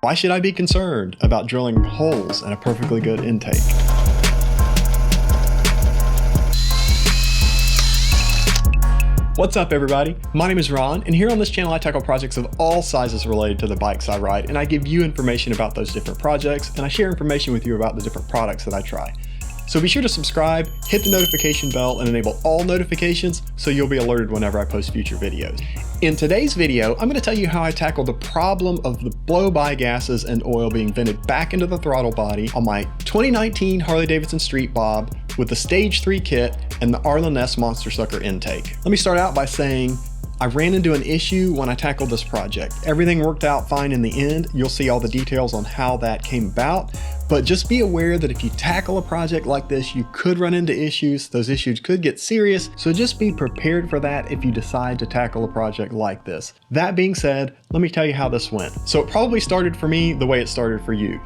Why should I be concerned about drilling holes in a perfectly good intake? What's up everybody? My name is Ron, and here on this channel I tackle projects of all sizes related to the bikes I ride, and I give you information about those different projects, and I share information with you about the different products that I try. So be sure to subscribe, hit the notification bell, and enable all notifications so you'll be alerted whenever I post future videos. In today's video, I'm going to tell you how I tackle the problem of the blow-by gases and oil being vented back into the throttle body on my 2019 Harley-Davidson Street Bob with the Stage 3 kit and the Arlen Ness Monster Sucker intake. Let me start out by saying I ran into an issue when I tackled this project. Everything worked out fine in the end. You'll see all the details on how that came about, but just be aware that if you tackle a project like this, you could run into issues. Those issues could get serious, so just be prepared for that if you decide to tackle a project like this. That being said, let me tell you how this went. So it probably started for me the way it started for you.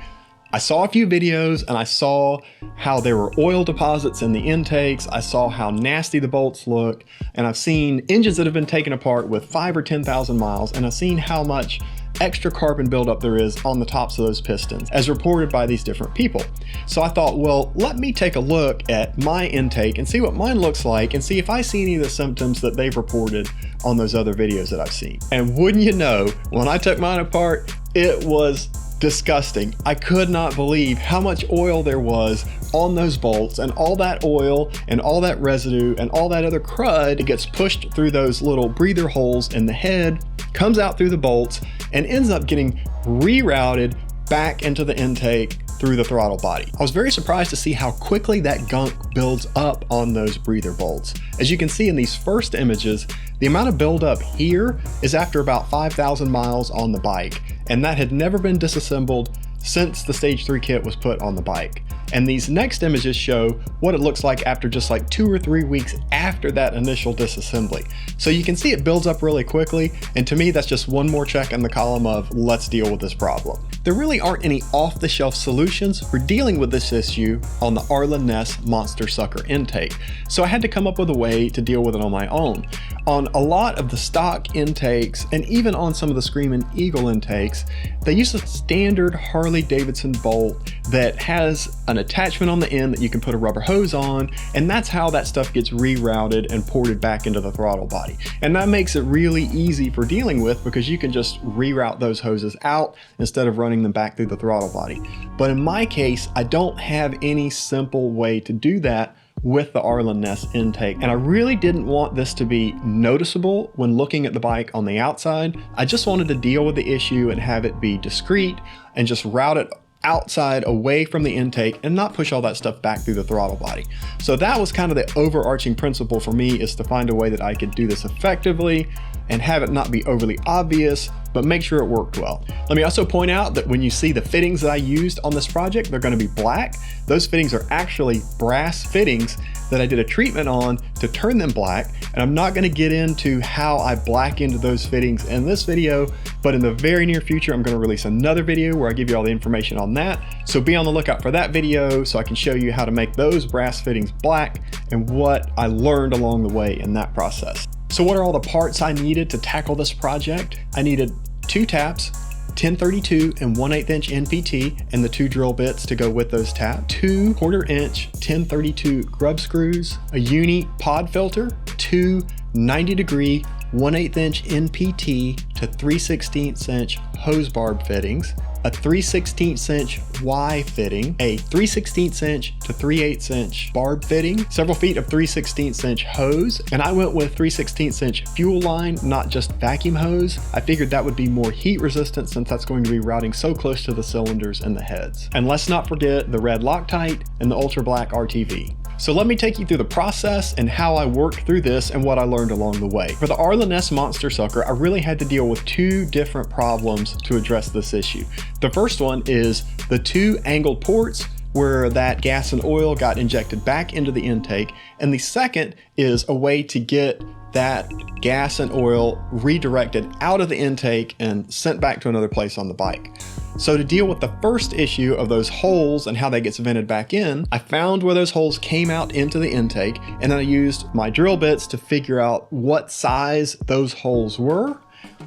I saw a few videos and I saw how there were oil deposits in the intakes. I saw how nasty the bolts looked, and I've seen engines that have been taken apart with 5,000 or 10,000 miles, and I've seen how much extra carbon buildup there is on the tops of those pistons as reported by these different people. So I thought, well, let me take a look at my intake and see what mine looks like and see if I see any of the symptoms that they've reported on those other videos that I've seen. And wouldn't you know, when I took mine apart, it was disgusting. I could not believe how much oil there was on those bolts, and all that oil and all that residue and all that other crud, it gets pushed through those little breather holes in the head, comes out through the bolts, and ends up getting rerouted back into the intake through the throttle body. I was very surprised to see how quickly that gunk builds up on those breather bolts. As you can see in these first images, the amount of buildup here is after about 5,000 miles on the bike, and that had never been disassembled since the Stage 3 kit was put on the bike. And these next images show what it looks like after just like 2 or 3 weeks after that initial disassembly. So you can see it builds up really quickly, and to me that's just one more check in the column of let's deal with this problem. There really aren't any off-the-shelf solutions for dealing with this issue on the Arlen Ness Monster Sucker intake, so I had to come up with a way to deal with it on my own. On a lot of the stock intakes, and even on some of the Screamin' Eagle intakes, they use a standard Harley-Davidson bolt that has an attachment on the end that you can put a rubber hose on, and that's how that stuff gets rerouted and ported back into the throttle body. And that makes it really easy for dealing with because you can just reroute those hoses out instead of running them back through the throttle body. But in my case, I don't have any simple way to do that with the Arlen Ness intake, and I really didn't want this to be noticeable when looking at the bike on the outside. I just wanted to deal with the issue and have it be discreet and just route it outside away from the intake and not push all that stuff back through the throttle body. So that was kind of the overarching principle for me, is to find a way that I could do this effectively and have it not be overly obvious, but make sure it worked well. Let me also point out that when you see the fittings that I used on this project, they're going to be black. Those fittings are actually brass fittings that I did a treatment on to turn them black, and I'm not going to get into how I blackened those fittings in this video, but in the very near future I'm going to release another video where I give you all the information on that. So be on the lookout for that video so I can show you how to make those brass fittings black and what I learned along the way in that process. So what are all the parts I needed to tackle this project? I needed 2 taps, 1032 and 1/8 inch NPT, and the 2 drill bits to go with those taps, 2 1/4 inch 1032 grub screws, a uni pod filter, 2 90-degree 1/8 inch NPT to 3/16 inch hose barb fittings, a 3/16 inch Y fitting, a 3/16 inch to 3/8 inch barb fitting, several feet of 3/16 inch hose, and I went with 3/16 inch fuel line, not just vacuum hose. I figured that would be more heat resistant since that's going to be routing so close to the cylinders and the heads. And let's not forget the red Loctite and the ultra black RTV. So let me take you through the process and how I worked through this and what I learned along the way. For the Arlen Ness Monster Sucker, I really had to deal with 2 different problems to address this issue. The first one is the 2 angled ports where that gas and oil got injected back into the intake, and the second is a way to get that gas and oil redirected out of the intake and sent back to another place on the bike. So to deal with the first issue of those holes and how that gets vented back in, I found where those holes came out into the intake, and then I used my drill bits to figure out what size those holes were.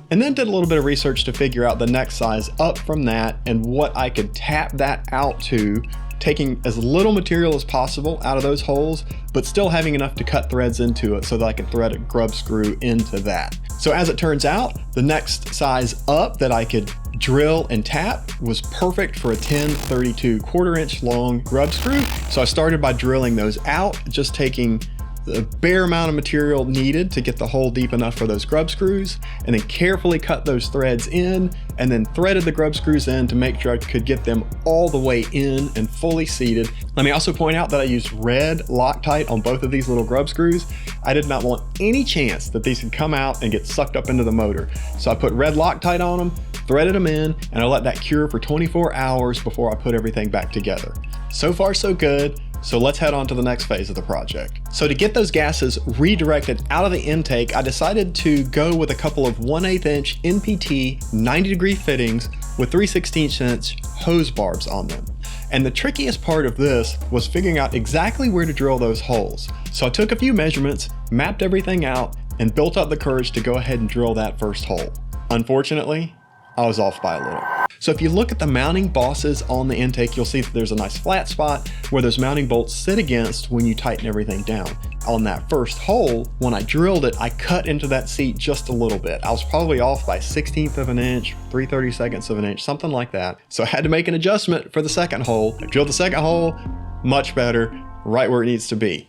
And then did a little bit of research to figure out the next size up from that and what I could tap that out to, taking as little material as possible out of those holes, but still having enough to cut threads into it so that I can thread a grub screw into that. So as it turns out, the next size up that I could drill and tap was perfect for a 10/32 1/4" long grub screw. So I started by drilling those out, just taking the bare amount of material needed to get the hole deep enough for those grub screws, and then carefully cut those threads in, and then threaded the grub screws in to make sure I could get them all the way in and fully seated. Let me also point out that I used red Loctite on both of these little grub screws. I did not want any chance that these could come out and get sucked up into the motor. So I put red Loctite on them, threaded them in, and I let that cure for 24 hours before I put everything back together. So far so good. So let's head on to the next phase of the project. So to get those gases redirected out of the intake, I decided to go with a couple of 1/8 inch NPT 90-degree fittings with 3/16 inch hose barbs on them. And the trickiest part of this was figuring out exactly where to drill those holes. So I took a few measurements, mapped everything out, and built up the courage to go ahead and drill that first hole. Unfortunately, I was off by a little. So if you look at the mounting bosses on the intake, you'll see that there's a nice flat spot where those mounting bolts sit against when you tighten everything down. On that first hole, when I drilled it, I cut into that seat just a little bit. I was probably off by 1/16 of an inch, 3/32 of an inch, something like that. So I had to make an adjustment for the second hole. I drilled the second hole, much better, right where it needs to be.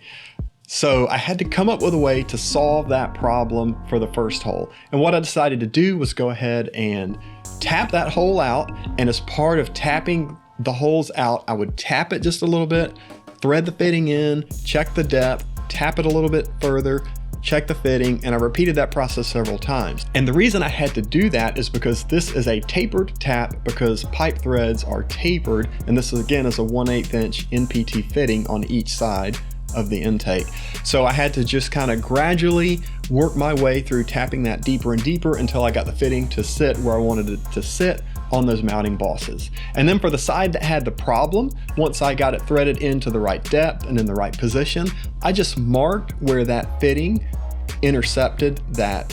So I had to come up with a way to solve that problem for the first hole. And what I decided to do was go ahead and tap that hole out. And as part of tapping the holes out, I would tap it just a little bit, thread the fitting in, check the depth, tap it a little bit further, check the fitting, and I repeated that process several times. And the reason I had to do that is because this is a tapered tap, because pipe threads are tapered. And this is, again, is a 1/8 inch NPT fitting on each side of the intake. So I had to just kind of gradually work my way through tapping that deeper and deeper until I got the fitting to sit where I wanted it to sit on those mounting bosses. And then for the side that had the problem, once I got it threaded into the right depth and in the right position, I just marked where that fitting intercepted that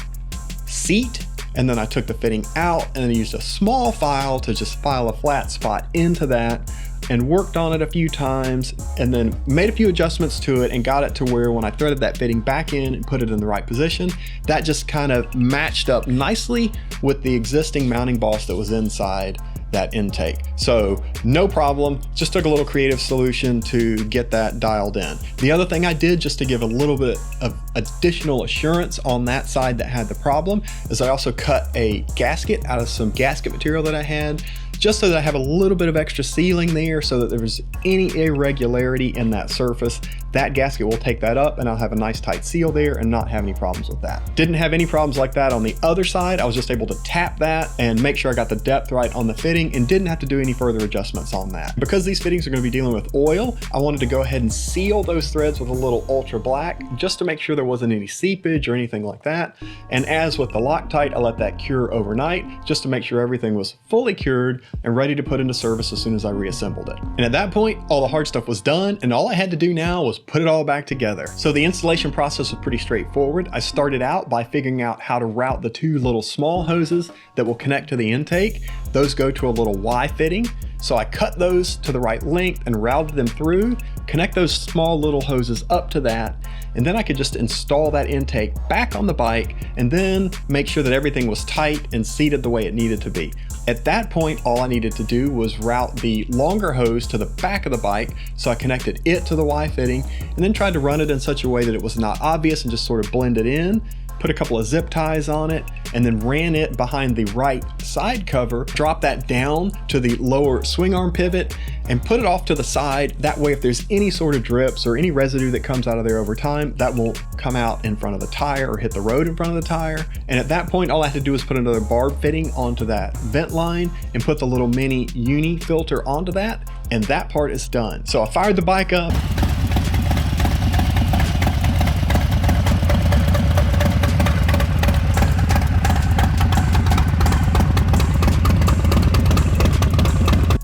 seat, and then I took the fitting out and then used a small file to just file a flat spot into that, and worked on it a few times, and then made a few adjustments to it and got it to where when I threaded that fitting back in and put it in the right position, that just kind of matched up nicely with the existing mounting boss that was inside that intake. So no problem, just took a little creative solution to get that dialed in. The other thing I did, just to give a little bit of additional assurance on that side that had the problem, is I also cut a gasket out of some gasket material that I had, just so that I have a little bit of extra sealing there, so that if there's any irregularity in that surface, that gasket will take that up and I'll have a nice tight seal there and not have any problems with that. Didn't have any problems like that on the other side. I was just able to tap that and make sure I got the depth right on the fitting and didn't have to do any further adjustments on that. Because these fittings are going to be dealing with oil, I wanted to go ahead and seal those threads with a little ultra black just to make sure there wasn't any seepage or anything like that. And as with the Loctite, I let that cure overnight just to make sure everything was fully cured and ready to put into service as soon as I reassembled it. And at that point, all the hard stuff was done, and all I had to do now was put it all back together. So the installation process was pretty straightforward. I started out by figuring out how to route the two little small hoses that will connect to the intake. Those go to a little Y fitting. So I cut those to the right length and routed them through, connect those small little hoses up to that, and then I could just install that intake back on the bike and then make sure that everything was tight and seated the way it needed to be. At that point, all I needed to do was route the longer hose to the back of the bike, so I connected it to the Y fitting and then tried to run it in such a way that it was not obvious and just sort of blended in. Put a couple of zip ties on it, and then ran it behind the right side cover, dropped that down to the lower swing arm pivot, and put it off to the side. That way, if there's any sort of drips or any residue that comes out of there over time, that won't come out in front of the tire or hit the road in front of the tire. And at that point, all I had to do was put another barb fitting onto that vent line and put the little mini uni filter onto that, and that part is done. So I fired the bike up.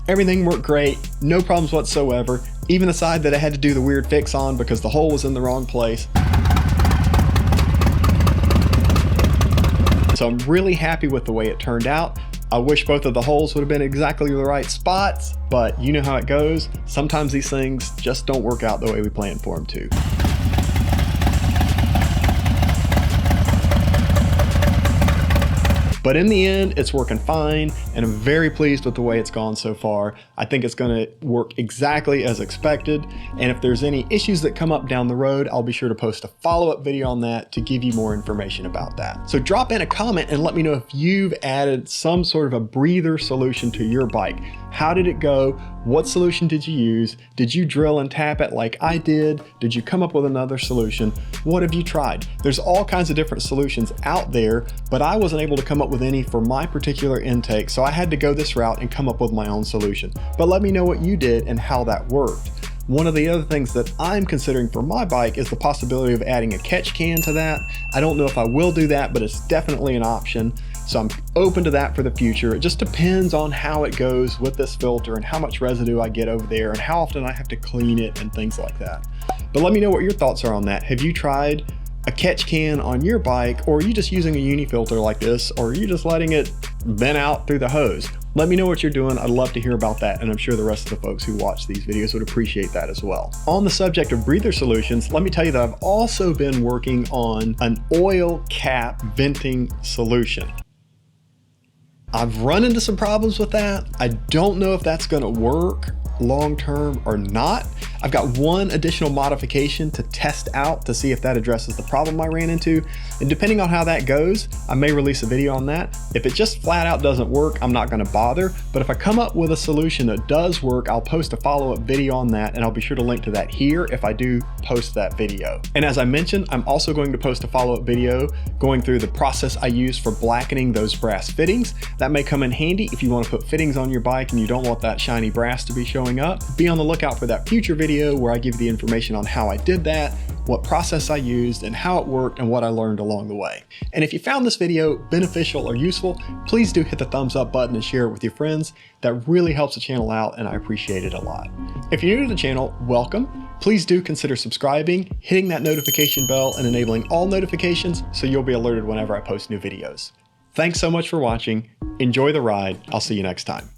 Everything worked great, no problems whatsoever, even the side that I had to do the weird fix on because the hole was in the wrong place. So So I'm really happy with the way it turned out. I wish both of the holes would have been exactly the right spots, but you know how it goes. Sometimes these things just don't work out the way we planned for them to. But in the end, it's working fine, and I'm very pleased with the way it's gone so far. I think it's gonna work exactly as expected, and if there's any issues that come up down the road, I'll be sure to post a follow-up video on that to give you more information about that. So drop in a comment and let me know if you've added some sort of a breather solution to your bike. How did it go? What solution did you use? Did you drill and tap it like I did? Did you come up with another solution? What have you tried? There's all kinds of different solutions out there, but I wasn't able to come up with any for my particular intake, so I had to go this route and come up with my own solution. But let me know what you did and how that worked. One of the other things that I'm considering for my bike is the possibility of adding a catch can to that. I don't know if I will do that, but it's definitely an option. So I'm open to that for the future. It just depends on how it goes with this filter and how much residue I get over there and how often I have to clean it and things like that. But let me know what your thoughts are on that. Have you tried a catch can on your bike, or are you just using a uni filter like this, or are you just letting it vent out through the hose? Let me know what you're doing. I'd love to hear about that, and I'm sure the rest of the folks who watch these videos would appreciate that as well. On the subject of breather solutions, let me tell you that I've also been working on an oil cap venting solution. I've run into some problems with that. I don't know if that's gonna work long-term or not. I've got one additional modification to test out to see if that addresses the problem I ran into. And depending on how that goes, I may release a video on that. If it just flat out doesn't work, I'm not gonna bother. But if I come up with a solution that does work, I'll post a follow-up video on that, and I'll be sure to link to that here if I do post that video. And as I mentioned, I'm also going to post a follow-up video going through the process I use for blackening those brass fittings. That may come in handy if you want to put fittings on your bike and you don't want that shiny brass to be showing up. Be on the lookout for that future video where I give you the information on how I did that, what process I used, and how it worked, and what I learned along the way. And if you found this video beneficial or useful, please do hit the thumbs up button and share it with your friends. That really helps the channel out, and I appreciate it a lot. If you're new to the channel, welcome. Please do consider subscribing, hitting that notification bell, and enabling all notifications so you'll be alerted whenever I post new videos. Thanks so much for watching. Enjoy the ride. I'll see you next time.